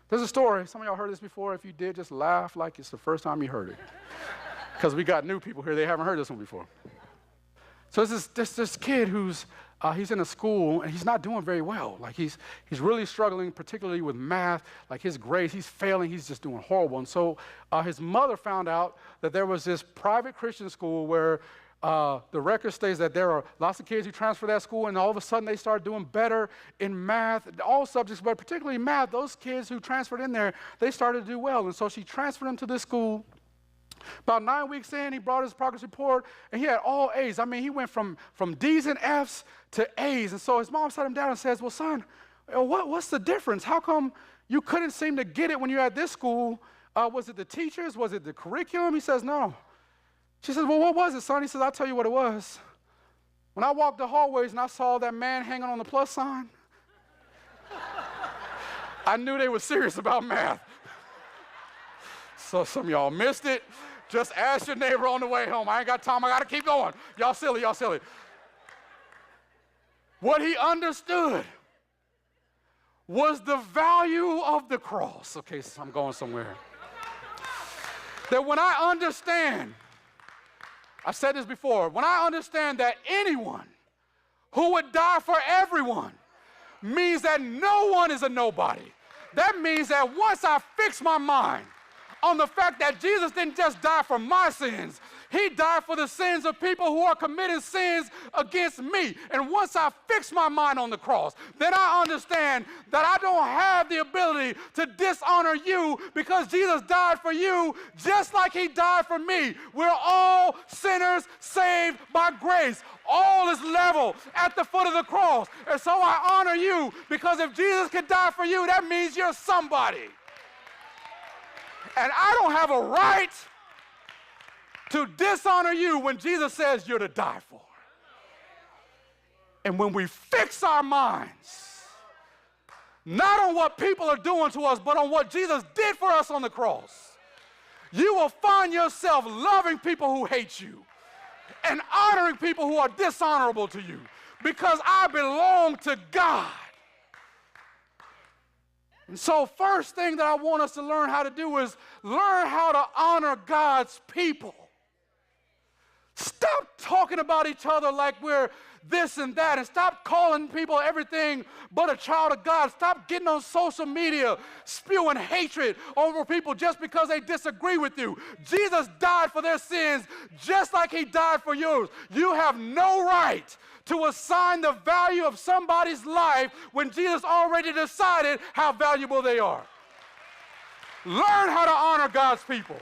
There's a story. Some of y'all heard this before. If you did, just laugh like it's the first time you heard it. Because we got new people here. They haven't heard this one before. So there's this kid who's he's in a school and he's not doing very well. Like he's really struggling, particularly with math. Like his grades, he's failing. He's just doing horrible. And so his mother found out that there was this private Christian school where the record states that there are lots of kids who transfer to that school, and all of a sudden they start doing better in math, all subjects, but particularly math. Those kids who transferred in there, they started to do well. And so she transferred them to this school. About 9 weeks in, he brought his progress report, and he had all A's. I mean, he went from D's and F's to A's. And so his mom sat him down and says, well, son, what's the difference? How come you couldn't seem to get it when you were at this school? Was it the teachers? Was it the curriculum? He says, no. She says, well, what was it, son? He says, I'll tell you what it was. When I walked the hallways and I saw that man hanging on the plus sign, I knew they were serious about math. So some of y'all missed it. Just ask your neighbor on the way home. I ain't got time. I got to keep going. Y'all silly. What he understood was the value of the cross. Okay, so I'm going somewhere. That when I understand, I've said this before, when I understand that anyone who would die for everyone means that no one is a nobody. That means that once I fix my mind on the fact that Jesus didn't just die for my sins, he died for the sins of people who are committing sins against me. And once I fix my mind on the cross, then I understand that I don't have the ability to dishonor you because Jesus died for you just like he died for me. We're all sinners saved by grace. All is level at the foot of the cross. And so I honor you because if Jesus could die for you, that means you're somebody. And I don't have a right to dishonor you when Jesus says you're to die for. And when we fix our minds, not on what people are doing to us, but on what Jesus did for us on the cross, you will find yourself loving people who hate you and honoring people who are dishonorable to you because I belong to God. And so first thing that I want us to learn how to do is learn how to honor God's people. Stop talking about each other like we're this and that, and stop calling people everything but a child of God. Stop getting on social media spewing hatred over people just because they disagree with you. Jesus died for their sins just like he died for yours. You have no right to assign the value of somebody's life when Jesus already decided how valuable they are. Learn how to honor God's people.